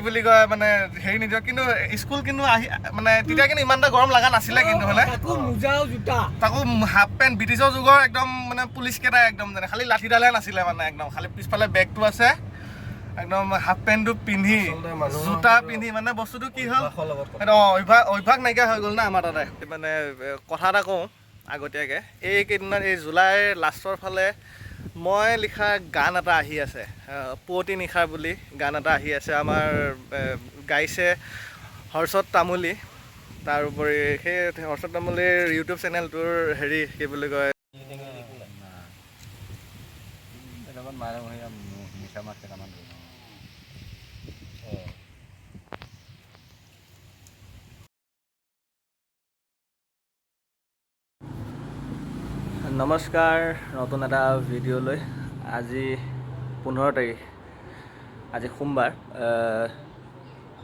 বুলি কয় মানে হেৰি নিদিওঁ কিন্তু স্কুল কিন্তু আহি মানে তেতিয়া কিন্তু ইমান এটা গৰম লগা নাছিলে কিন্তু মানে তাকো হাফ পেণ্ট ব্ৰিটিছৰ যুগৰ একদম মানে পুলিচ কেইটা একদম যেনে খালি লাঠিডালহে নাছিলে মানে একদম খালি পিছফালে বেগটো আছে একদম হাফ পেণ্টটো পিন্ধি জোতা পিন্ধি মানে বস্তুটো কি হ'ল সেইটো অভ্যাস নাইকিয়া হৈ গ'ল না আমাৰ তাতে মানে কথা এটা কওঁ আগতীয়াকৈ এইকেইদিনত এই জুলাইৰ লাষ্টৰ ফালে মই লিখা গান এটা আহি আছে পুৱতি নিশা বুলি গান এটা আহি আছে আমাৰ গাইছে হৰ্ষত তামুলী তাৰোপৰি সেই হৰ্ষত তামুলীৰ ইউটিউব চেনেলটোৰ হেৰি কি বুলি কয় নমস্কাৰ নতুন এটা ভিডিঅ'লৈ আজি 15 তাৰিখ আজি সোমবাৰ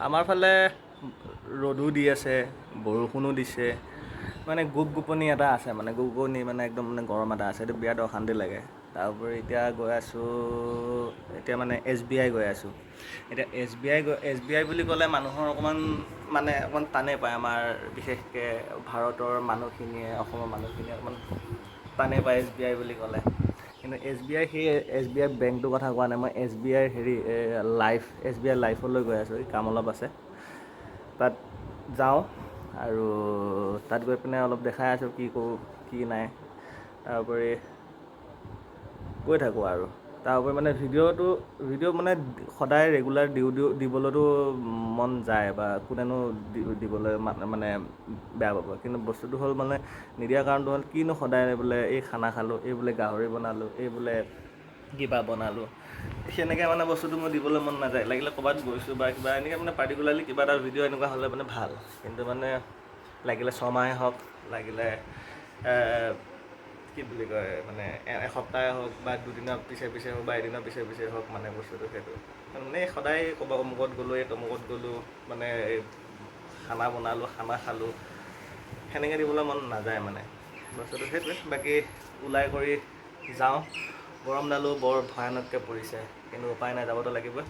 আমাৰ ফালে ৰ'দো দি আছে বৰষুণো দিছে মানে গোপগোপনি এটা আছে মানে গোপগোপনি মানে একদম মানে গৰম এটা আছে এইটো বিৰাট অশান্তি লাগে তাৰোপৰি এতিয়া গৈ আছোঁ এতিয়া মানে SBI গৈ আছোঁ এতিয়া SBI বুলি ক'লে মানুহৰ অকণমান টানেই পায় আমাৰ বিশেষকৈ ভাৰতৰ মানুহখিনিয়ে অসমৰ মানুহখিনিয়ে অকণমান টানে পায় SBI বুলি ক'লে কিন্তু SBI সেই SBI বেংকটোৰ কথা কোৱা নাই মই SBI হেৰি SBI লাইফলৈ গৈ আছোঁ কাম অলপ আছে তাত যাওঁ আৰু তাত গৈ পিনে অলপ দেখাই আছোঁ কি কৰোঁ কি নাই তাৰোপৰি গৈ থাকোঁ আৰু তাৰোপৰি মানে ভিডিঅ' মানে সদায় ৰেগুলাৰ দিবলৈতো মন যায় বা কোনেনো দিবলৈ মানে বেয়া পাব কিন্তু বস্তুটো হ'ল মানে নিদিয়াৰ কাৰণটো হ'ল কিনো সদায় বোলে এই খানা খালোঁ এই বোলে গাহৰি বনালোঁ এই বোলে কিবা বনালোঁ সেনেকৈ মানে বস্তুটো মই দিবলৈ মন নাযায় লাগিলে ক'ৰবাত গৈছোঁ বা কিবা এনেকৈ মানে পাৰ্টিকুলাৰলি কিবা এটা ভিডিঅ' এনেকুৱা হ'লে মানে ভাল কিন্তু মানে লাগিলে ছমাহে হওক লাগিলে কি বুলি কয় মানে এসপ্তাহে হওক বা দুদিনৰ পিছে হওক বা এদিনৰ পিছে হওক মানে বস্তুটো সেইটো মানে সদায় ক'ৰবাত অমুকত গ'লোঁ তমুকত গ'লোঁ মানে খানা বনালোঁ খানা খালোঁ সেনেকৈ দিবলৈ মন নাযায় মানে বস্তুটো সেইটোৱে বাকী ওলাই কৰি যাওঁ গৰমডালো বৰ ভয়ানককৈ পৰিছে কিন্তু উপায় নাই যাবতো লাগিবই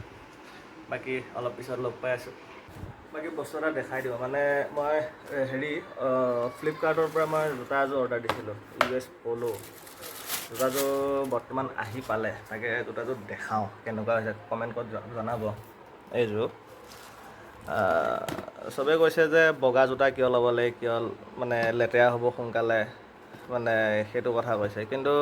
বাকী অলপ পিছত লগ পাই আছোঁ বাকী বস্তু এটা দেখাই দিওঁ মানে মই হেৰি ফ্লিপকাৰ্টৰ পৰা মই জোতা এযোৰ অৰ্ডাৰ দিছিলোঁ US Polo জোতাযোৰ বৰ্তমান আহি পালে তাকে জোতাযোৰ দেখাওঁ কেনেকুৱা হৈছে কমেণ্ট কৰি জনাব এইযোৰ চবেই কৈছে যে বগা জোতা কিয় ল'ব লাগে কিয় মানে লেতেৰা হ'ব সোনকালে মানে সেইটো কথা কৈছে কিন্তু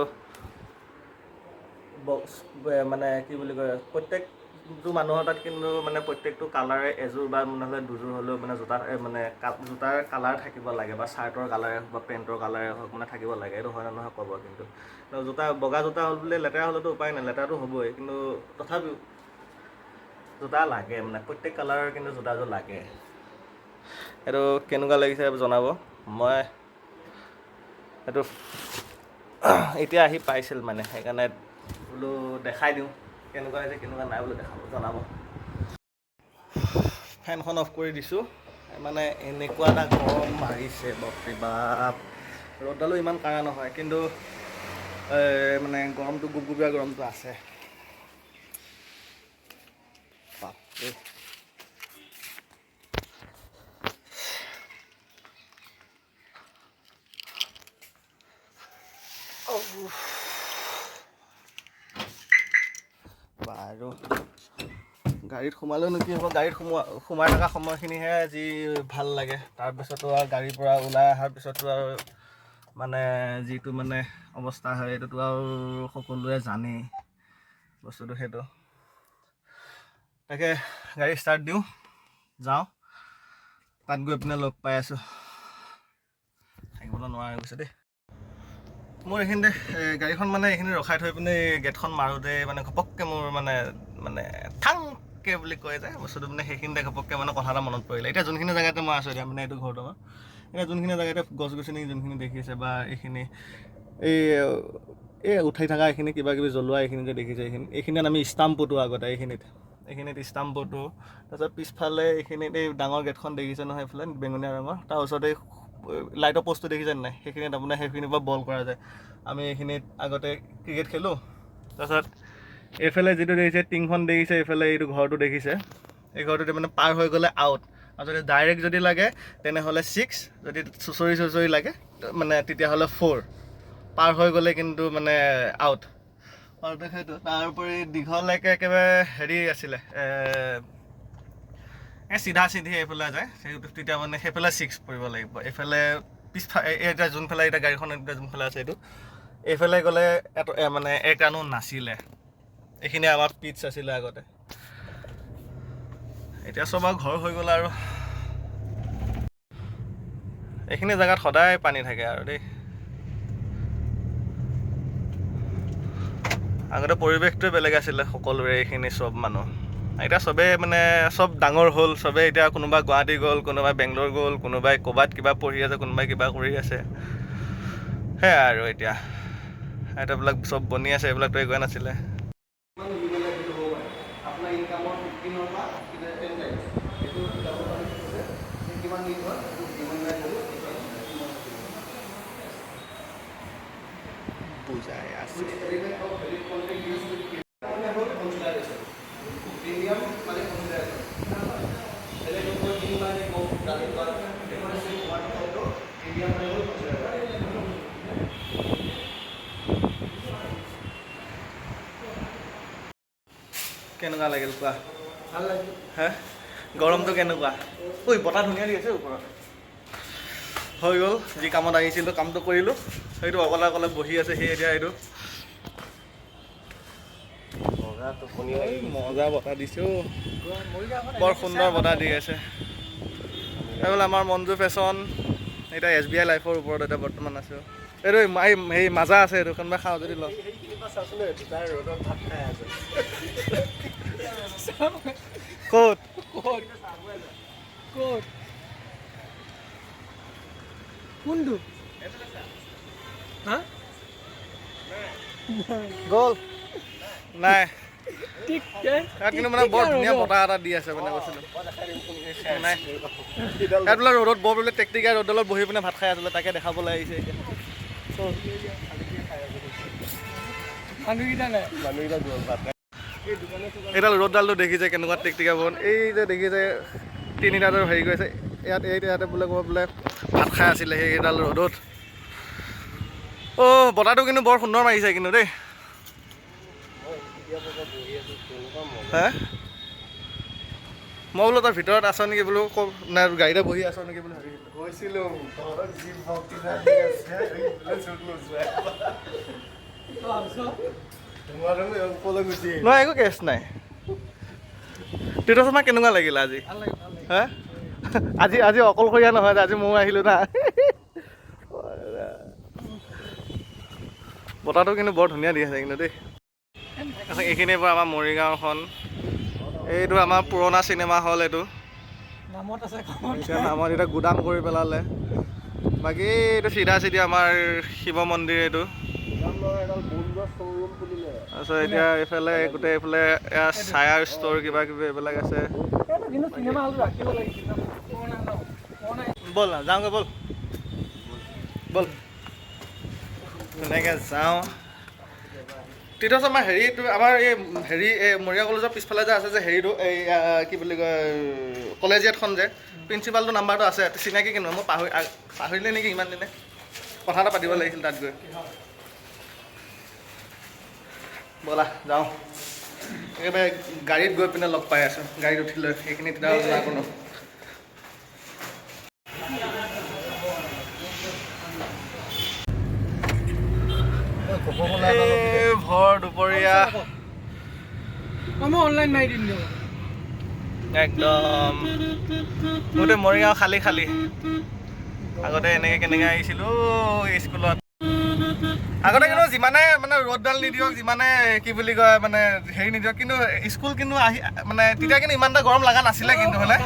মানে কি বুলি কয় প্ৰত্যেকটো মানুহৰ তাত কিন্তু মানে প্ৰত্যেকটো কালাৰে এযোৰ বা নহ'লে দুযোৰ হ'লেও মানে জোতাৰ কালাৰ থাকিব লাগে বা চাৰ্টৰ কালাৰে হওক বা পেণ্টৰ কালাৰে হওক মানে থাকিব লাগে এইটো হয় নহয় ক'ব কিন্তু বগা জোতা হ'ল বুলি লেতেৰা হ'লেতো উপায় নাই লেতেৰাটো হ'বই কিন্তু তথাপিও জোতা লাগে মানে প্ৰত্যেক কালাৰৰ কিন্তু জোতাযোৰ লাগে এইটো কেনেকুৱা লাগিছে জনাব মই এইটো এতিয়া আহি পাইছিল মানে সেইকাৰণে বোলো দেখাই দিওঁ কেনেকুৱা হৈছে কেনেকুৱা নাই বোলো দেখাব জনাব ফেনখন অফ কৰি দিছোঁ মানে এনেকুৱা এটা গৰম মাৰিছে বাপৰে বাপ ৰ'দডালো ইমান কাঢ়া নহয় কিন্তু মানে গৰমটো গুপগুপীয়া গৰমটো আছে বাপৰে বাৰু গাড়ীত সোমালেও কি হ'ব গাড়ীত সোমাই থকা সময়খিনিহে যি ভাল লাগে তাৰপিছতো আৰু গাড়ীৰ পৰা ওলাই অহাৰ পিছতো আৰু মানে যিটো মানে অৱস্থা হয় এইটোতো আৰু সকলোৱে জানেই বস্তুটো সেইটো তাকে গাড়ী ষ্টাৰ্ট দিওঁ যাওঁ তাত গৈ পিনে লগ পাই আছোঁ থাকিবলৈ নোৱাৰা হৈ গৈছে দেই মোৰ এইখিনিতে গাড়ীখন মানে এইখিনি ৰখাই থৈ পিনে গেটখন মাৰোঁতে মানে ঘপককৈ মোৰ মানে থাংকৈ বুলি কয় যে বস্তুটো মানে সেইখিনিতে ঘপককৈ মানে কথা এটা মনত পৰিলে এতিয়া যোনখিনি জেগাতে মই আছোঁ এতিয়া মানে এইটো ঘৰটো আমাৰ এতিয়া যোনখিনি জেগাতে গছ গছনি যোনখিনি দেখিছে বা এইখিনি এই উঠাই থকা এইখিনি কিবা কিবি জ্বলোৱা এইখিনি যে দেখিছে এইখিনিত আমি ষ্টাম্প পুতোঁ আগতে এইখিনিত ষ্টাম্প পুতোঁ তাৰপিছত পিছফালে এইখিনিত এই ডাঙৰ গেটখন দেখিছে নহয় এইফালে বেঙুনীয়া ৰঙৰ তাৰ ওচৰতে লাইটৰ প'ষ্টটো দেখিছে নাই সেইখিনিত আপোনাৰ সেইখিনিৰ পৰা বল কৰা যায় আমি এইখিনিত আগতে ক্ৰিকেট খেলোঁ তাৰপিছত এইফালে যিটো দেখিছে টিংখন দেখিছে এইফালে এইটো ঘৰটো দেখিছে এই ঘৰটোতে মানে পাৰ হৈ গ'লে আউট, আৰু যদি ডাইৰেক্ট যদি লাগে তেনেহ'লে 6, যদি চুচৰি লাগে মানে তেতিয়াহ'লে 4, পাৰ হৈ গ'লে কিন্তু মানে আউট। আৰু সেইটো তাৰোপৰি দীঘলৈকে একেবাৰে হেৰি আছিলে, চিধা চিধি এইফালে যায়, তেতিয়া মানে সেইফালে 6 পৰিব লাগিব। এইফালে পিছফালে এতিয়া যোনফালে এতিয়া গাড়ীখন এতিয়া যোনফালে আছে এইটো, এইফালে গ'লে মানে 1 ৰানো নাছিলে। এইখিনি আমাৰ পিটছ আছিলে আগতে, এতিয়া চব আৰু ঘৰ হৈ গ'ল। আৰু এইখিনি জেগাত সদায় পানী থাকে আৰু দেই। আগতে পৰিৱেশটোৱে বেলেগ আছিলে সকলোৰে, এইখিনি চব মানুহ। এতিয়া চবেই মানে চব ডাঙৰ হ'ল, চবেই এতিয়া কোনোবা গুৱাহাটী গ'ল, কোনোবাই বেংগলোৰ গ'ল, কোনোবাই ক'ৰবাত কিবা পঢ়ি আছে, কোনোবাই কিবা কৰি আছে, সেয়াই আৰু এতিয়া এইবিলাক চব বনি আছে, এইবিলাকতো একোৱে নাছিলে। বুজাই আছে কেনেকুৱা লাগিল কোৱা? ভাল লাগিল। হে, গৰমটো কেনেকুৱা? ঐ বতাহ ধুনীয়া দি আছে ওপৰত। হৈ গ'ল, যি কামত আহিছিলোঁ কামটো কৰিলোঁ। সেইটো অকলে অকলে বহি আছে সি এতিয়া। এইটো মজা বতাহ দিছে, বৰ সুন্দৰ বতাহ দি আছে। এইফালে আমাৰ মঞ্জু ফেশ্বন, এতিয়া SBI লাইফৰ ওপৰত এতিয়া বৰ্তমান আছে। এইটো এই মাজা আছে, এইটো কোনোবাই খাওঁ যদি লওঁ। ক'ত কোনটো গ'ল নাই, কিন্তু মানে বৰ ধুনীয়া বতাহ এটা দি আছে মানে কৈছিলোঁ নাই। ইয়াত বোলে ৰ'দত বৰ বোলে টেকটিকাই ৰ'দডালত বহি পিনে ভাত খাই আছিলে, তাকে দেখাবলৈ আহিছে এতিয়া। এইডাল ৰ'দডালটো দেখিছে কেনেকুৱা টেকটিকা বন, এই যে দেখিছে তিনিটাতে হেৰি কৰিছে ইয়াতে বোলে বোলে ভাত খাই আছিলে সেইডাল ৰ'দত। অ' বতাহটো কিন্তু বৰ সুন্দৰ মাৰিছে কিন্তু দেই। হে, মই বোলো তাৰ ভিতৰত আছ নেকি বোলো, নাই গাড়ীতে বহি আছ নেকি বুলি ভাবিছিলোঁ। নহয় একো কেছ নাই। তীৰ্থ কেনেকুৱা লাগিল আজি? হা, আজি অকলশৰীয়া নহয়, আজি ময়ো আহিলোঁ না। বতাহটো কিন্তু বৰ ধুনীয়া দি আছে কিন্তু দেই। এইখিনিৰ পৰা আমাৰ মৰিগাঁওখন, এইটো আমাৰ পুৰণা চিনেমা হল, এইটো নামত আছে, নামত এতিয়া গুদাম কৰি পেলালে। বাকী এইটো চিধা চিধি আমাৰ শিৱ মন্দিৰ, এইটো তাৰপিছত এতিয়া এইফালে গোটেই এইফালে চায়াৰ ষ্ট'ৰ কিবা কিবি এইবিলাক আছে। ব'ল যাওঁগৈ, ব'ল ধুনীয়াকৈ যাওঁ। তীৰ্থ আমাৰ হেৰিটো, আমাৰ এই হেৰি এই মৰিগাঁও কলেজৰ পিছফালে যে আছে যে হেৰিটো, এই কি বুলি কয় কলেজিয়েটখন যে, প্ৰিন্সিপালটো নাম্বাৰটো আছে, চিনাকি কিন্তু মই পাহৰিলে নেকি ইমান দিনে, কথা এটা পাতিব লাগিছিল তাত গৈ। ব'লা যাওঁ, একেবাৰে গাড়ীত গৈ পিনে লগ পাই আছোঁ, গাড়ীত উঠি লৈ সেইখিনি তেতিয়া নাই কোনো। ভৰ দুপৰীয়া অনলাইন মাৰি দিম একদম, গোটেই মৰিগাঁও খালী খালী। আগতে এনেকৈ কেনেকৈ আহিছিলোঁ স্কুলত। আগতে কিন্তু যিমানে মানে ৰ'দডাল নিদিয়ক, যিমানে কি বুলি কয় মানে হেৰি নিদিয়ক, কিন্তু স্কুল কিন্তু আহি মানে তেতিয়া কিন্তু ইমান এটা গৰম লগা নাছিলে কিন্তু, হয়নে?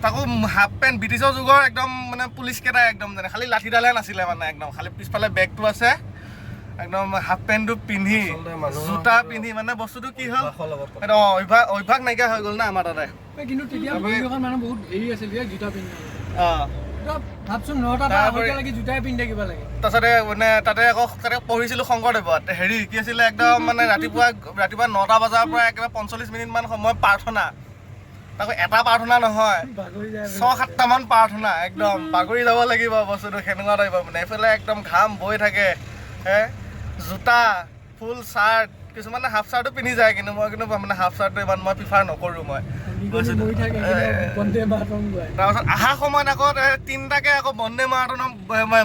তাকো হাফ পেণ্ট, ব্ৰিটিছৰ যুগৰ একদম মানে পুলিচ কেইটাই একদম যেনে, খালি লাঠিডালহে নাছিলে মানে, একদম খালি পিছফালে বেগটো আছে, একদম হাফ পেণ্টটো পিন্ধি জোতা পিন্ধি মানে বস্তুটো কি হ'ল, এইটো অভ্যাস নাইকিয়া হৈ গ'ল না আমাৰ তাতে। কিন্তু তেতিয়া মানুহ বহুত হেৰি আছিল জোতা পিন্ধি। ভাবচোন 9টা লাগি জোতাই পিন্ধি থাকিব লাগে। তাৰপিছতে মানে তাতে আকৌ পঢ়িছিলোঁ শংকৰদেৱত, হেৰি কি আছিলে একদম মানে ৰাতিপুৱা 9টা বজাৰ পৰা একেবাৰে 45 মিনিটমান সময় প্ৰাৰ্থনা, তাকো এটা প্ৰাৰ্থনা নহয় 6-7টামান প্ৰাৰ্থনা একদম পাগৰি যাব লাগিব বস্তুটো সেনেকুৱা টাইপ মানে এইফালে একদম ঘাম বৈ থাকে জোতা ফুল চাৰ্ট কিছুমানে হাফ চাৰ্টো পিন্ধি যায় কিন্তু মই কিন্তু মানে হাফ চাৰ্টটো ইমান মই প্ৰিফাৰ নকৰোঁ মই তাৰপাছত অহা সময়ত আকৌ 3টাকে আকৌ বন্দে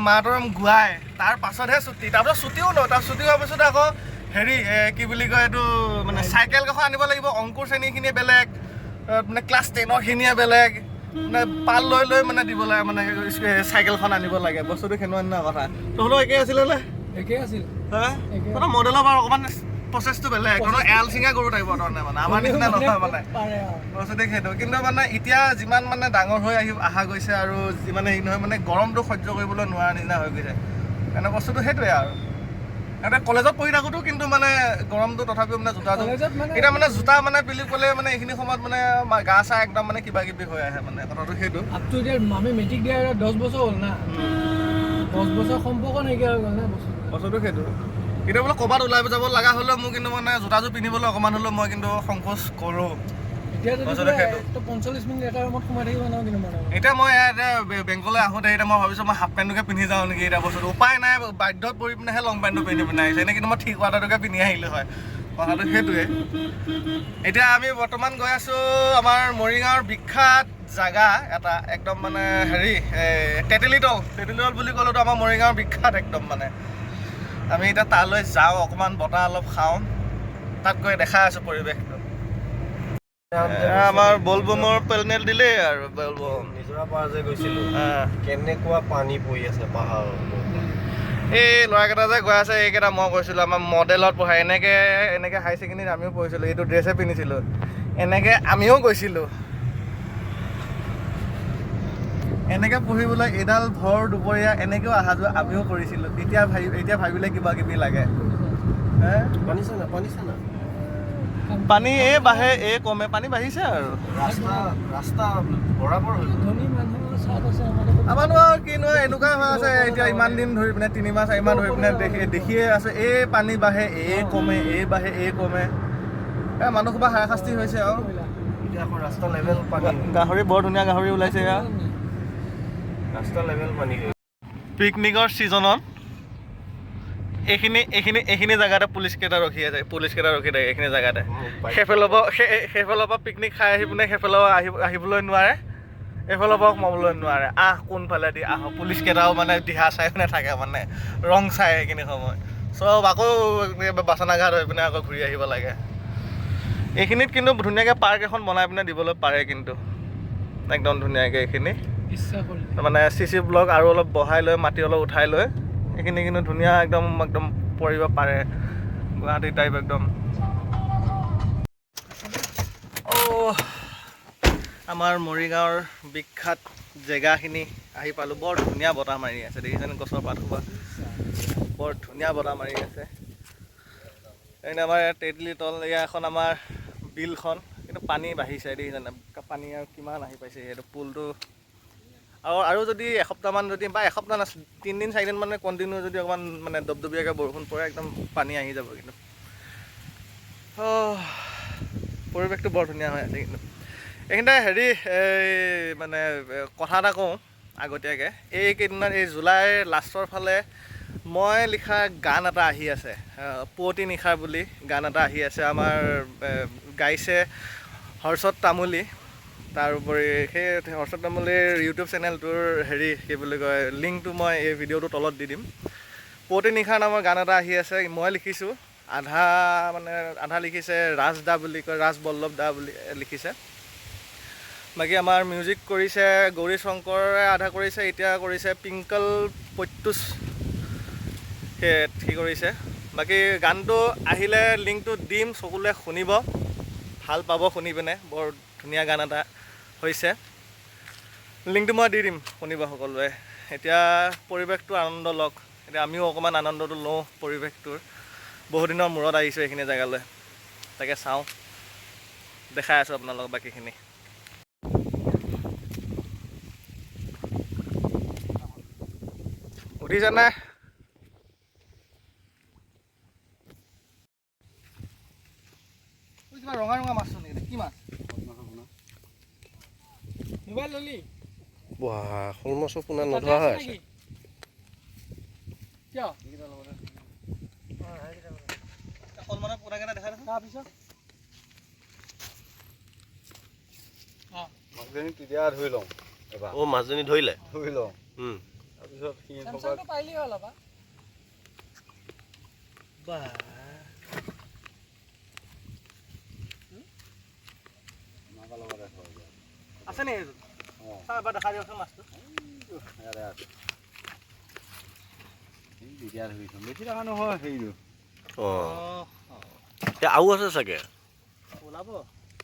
মাতৰম গোৱাই তাৰ পাছতহে ছুটি তাৰপিছত ছুটিও ন তাৰ ছুটি হোৱাৰ পিছত আকৌ হেৰি কি বুলি কয় এইটো মানে চাইকেল কেইখন আনিব লাগিব অংকুৰ শ্ৰেণীখিনিয়ে বেলেগ মানে ক্লাছ 10ৰখিনিয়ে বেলেগ মানে পাল লৈ লৈ মানে দিব লাগে মানে চাইকেলখন আনিব লাগে বস্তুটো সেনেকুৱা কথা তহঁতৰ একেই আছিলে নে একেই আছিল তহঁতৰ মডেলৰ বাৰু অকণমান প্ৰচেছটো বেলেগ এল চিঙা গৰু টাইপ ধৰণে মানে আমাৰ নিচিনা নহয় মানে বস্তুটো সেইটো কিন্তু মানে এতিয়া যিমান মানে ডাঙৰ হৈ অহা গৈছে আৰু যিমানে হেৰি নহয় মানে গৰমটো সহ্য কৰিবলৈ নোৱাৰা নিচিনা হৈ গৈছে মানে বস্তুটো সেইটোৱে আৰু এটা কলেজত পঢ়ি থাকোঁতো কিন্তু মানে গৰমটো তথাপিও মানে জোতাযোৰ এতিয়া মানে জোতা মানে পিলি ক'লে মানে এইখিনি সময়ত মানে গা চা একদম মানে কিবা কিবি হৈ আহে মানে কথাটো সেইটো আমি মেট্ৰিক দিয়া 10 বছৰ হ'ল না 10 বছৰ সম্পৰ্ক নাইকিয়া হৈ গ'ল না বস্তুটো সেইটো এতিয়া বোলে ক'ৰবাত ওলাই যাব লগা হ'লেও মোৰ কিন্তু মানে জোতাযোৰ পিন্ধিবলৈ অকণমান হ'লেও মই কিন্তু সংকোচ কৰোঁ এতিয়া মই এতিয়া বেংকলৈ আহোঁতে এতিয়া মই ভাবিছোঁ মই হাফ পেণ্টটোকে পিন্ধি যাওঁ নেকি এতিয়া বস্তুটো উপায় নাই বাধ্যত পৰি পিনেহে লং পেণ্টটো পিন্ধি পিনে আহিছে এনেই কিন্তু মই ঠিক ৱাটাৰটোকে পিন্ধি আহিলোঁ হয় কথাটো সেইটোৱে এতিয়া আমি বৰ্তমান গৈ আছোঁ আমাৰ মৰিগাঁৱৰ বিখ্যাত জাগা এটা একদম মানে হেৰি তেতেলীতল বুলি ক'লেতো আমাৰ মৰিগাঁৱৰ বিখ্যাত একদম মানে আমি এতিয়া তালৈ যাওঁ অকণমান বতাহ অলপ খাওঁ তাত গৈ দেখাই আছোঁ পৰিৱেশটো আমাৰ বলবমৰ পেনেল দিলেই আৰু বলবম নিজৰা পাৰ যে গৈছিলোঁ কেনেকুৱা পানী পৰি আছে পাহাৰৰ এই ল'ৰাকেইটা যে গৈ আছে এইকেইটা মই কৈছিলোঁ আমাৰ মডেলত পঢ়াই এনেকৈ হাই ছেকেণ্ডেৰীত আমিও পঢ়িছিলোঁ এইটো ড্ৰেছে পিন্ধিছিলোঁ এনেকৈ আমিও গৈছিলোঁ এনেকৈ পঢ়িবলৈ এডাল ভৰ দুপৰীয়া এনেকৈও অহা যোৱা আমিও কৰিছিলোঁ এতিয়া ভাবিলে কিবা কিবি লাগে পানী এই বাঢ়ে এই কমে পানী বাঢ়িছে আৰু ৰাস্তা বৰাবৰ হৈ আমাৰনো আৰু কিনো এনেকুৱা হৈ আছে এতিয়া ইমান দিন ধৰি পিনে 3 মাহ 4 মাহ ধৰি পিনে দেখিয়ে আছে এই পানী বাঢ়ে এই কমে এই বাঢ়ে এই কমে মানুহ সোপা হাৰাশাস্তি হৈছে আৰু এতিয়া আকৌ ৰাস্তা লেভেল পানী গাহৰি বৰ ধুনীয়া গাহৰি ওলাইছে ৰাস্তা লেভেল পানী পিকনিকৰ ছিজনত এইখিনি জেগাতে পুলিচকেইটা ৰখি থাকে এইখিনি জেগাতে সেইফালৰ পৰা পিকনিক খাই আহি পিনে সেইফালৰ আহিবলৈ নোৱাৰে এইফালৰ পৰা সোমাবলৈ নোৱাৰে কোনফালে দি পুলিচকেইটাও মানে দিহা চাই পিনে থাকে মানে ৰং চাই এইখিনি সময় চব আকৌ বাচনাঘাট হৈ পিনে আকৌ ঘূৰি আহিব লাগে এইখিনিত কিন্তু ধুনীয়াকৈ পাৰ্ক এখন বনাই পিনে দিবলৈ পাৰে কিন্তু একদম ধুনীয়াকৈ এইখিনি মানে CC ব্লক আৰু অলপ বহাই লৈ মাটি অলপ উঠাই লৈ এইখিনি কিন্তু ধুনীয়া একদম পৰিব পাৰে গুৱাহাটী টাইপ একদম আমাৰ মৰিগাঁৱৰ বিখ্যাত জেগাখিনি আহি পালোঁ বৰ ধুনীয়া বতাহ মাৰি আছে দেখিছেনে গছৰ পাত সোপা বৰ ধুনীয়া বতাহ মাৰি আছে এইনে আমাৰ তেতেলীতল এয়া এখন আমাৰ বিলখন কিন্তু পানী বাঢ়িছে দেখিছেনে পানী আৰু কিমান আহি পাইছে সেইটো পুলটো আৰু যদি এসপ্তাহমান যদি বা এসপ্তাহ নাছিল 3 দিন 4 দিন মানে কণ্টিনিউ যদি অকণমান মানে দবদবীয়াকৈ বৰষুণ পৰে একদম পানী আহি যাব কিন্তু পৰিৱেশটো বৰ ধুনীয়া হৈ আছে কিন্তু এইখিনিতে হেৰি মানে কথা এটা কওঁ আগতীয়াকৈ এইকেইদিনত এই জুলাইৰ লাষ্টৰ ফালে মই লিখা গান এটা আহি আছে পুৱতি নিশাৰ বুলি গান এটা আহি আছে আমাৰ গাইছে হৰ্ষত তামুলী তাৰোপৰি সেই হৰ্ষত তামুলীৰ ইউটিউব চেনেলটোৰ হেৰি কি বুলি কয় লিংকটো মই এই ভিডিঅ'টোৰ তলত দি দিম পুৱতি নিশাৰ নামৰ গান এটা আহি আছে মই লিখিছোঁ আধা লিখিছে ৰাজ দা বুলি কয় ৰাজ বল্লভ দা বুলি লিখিছে বাকী আমাৰ মিউজিক কৰিছে গৌৰী শংকৰে আধা কৰিছে এতিয়া কৰিছে পিংকল প্ৰত্যুষ সি কৰিছে বাকী গানটো আহিলে লিংকটো দিম চকুলে শুনিব ভাল পাব শুনি পিনে বৰ ধুনীয়া গান এটা হৈছে লিংকটো মই দি দিম শুনিব সকলোৱে এতিয়া পৰিৱেশটো আনন্দ লওক এতিয়া আমিও অকণমান আনন্দটো লওঁ পৰিৱেশটোৰ বহুদিনৰ মূৰত আহিছোঁ এইখিনি জেগালৈ তাকে চাওঁ দেখাই আছোঁ আপোনালোকক বাকীখিনি উঠিছেনে কিমান ৰঙা মাছ নেকি কি মাছ মোবাইল ললি বাহ শ'ল মাছৰ পোনা তাতে নধৰা আছে হৈ আছে নেকি? কিয় সলমানৰ পুৰাকেইটা দেখা দেখোন তাৰপিছত মাছজনী তেতিয়া ধৰি লওঁ এবাৰ অ' মাছজনী ধৰিলে ধৰি লওঁ উম। তাৰপিছত সি চেমচাংটো পাৰিলেই হ'ল আপা মাকৰ লগতে থৈ যায় আছে নেকি এইটো অঁ চাওঁ এবাৰ দেখাই দিয়কচোন মাছটো ইয়াতে আছে সি তেতিয়া ধৰিছোঁ বেছি ডাঙৰ নহয় হেৰিটো অঁ এতিয়া আৰু আছে চাগে ওলাব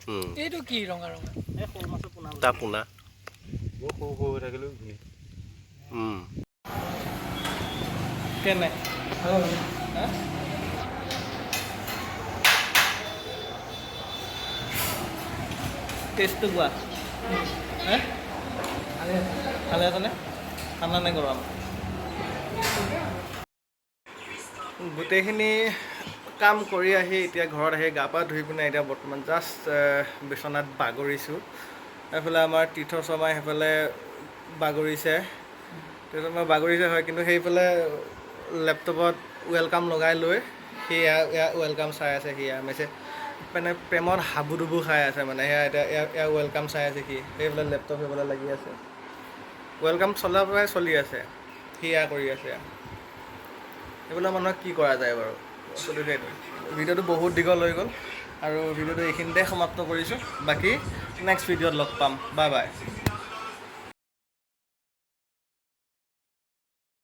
উম। এইটো কি ৰঙা ৰঙা এই শ'ল মাছৰ পোনা তাৰ পোনা বৰ সৰু সৰু হৈ থাকিলেও ধুনীয়া উম। কেনে টেষ্টটো কোৱা ভালে আছেনে ঠাণ্ডা নে গৰম গোটেইখিনি কাম কৰি আহি এতিয়া ঘৰত আহি গা পা ধুই পিনে এতিয়া বৰ্তমান জাষ্ট বিচনাত বাগৰিছোঁ এইফালে আমাৰ তীৰ্থ শৰ্মাই সেইফালে বাগৰিছে হয় কিন্তু সেইফালে লেপটপত ৱেলকাম লগাই লৈ সি এয়া ৱেলকাম চাই আছে সি মানে প্ৰেমত হাবুডুবু খাই আছে মানে সেয়া এতিয়া এয়া ৱেলকাম চাই আছে সি সেইফালে লেপটপ সেইফালে লাগি আছে ৱেলকাম চলি আছে সি এয়া কৰি আছে এইবিলাক মানুহক কি কৰা যায় বাৰু গতিকে ভিডিঅ'টো বহুত দীঘল হৈ গ'ল আৰু ভিডিঅ'টো এইখিনিতে সমাপ্ত কৰিছোঁ বাকী নেক্সট ভিডিঅ'ত লগ পাম বাই বাই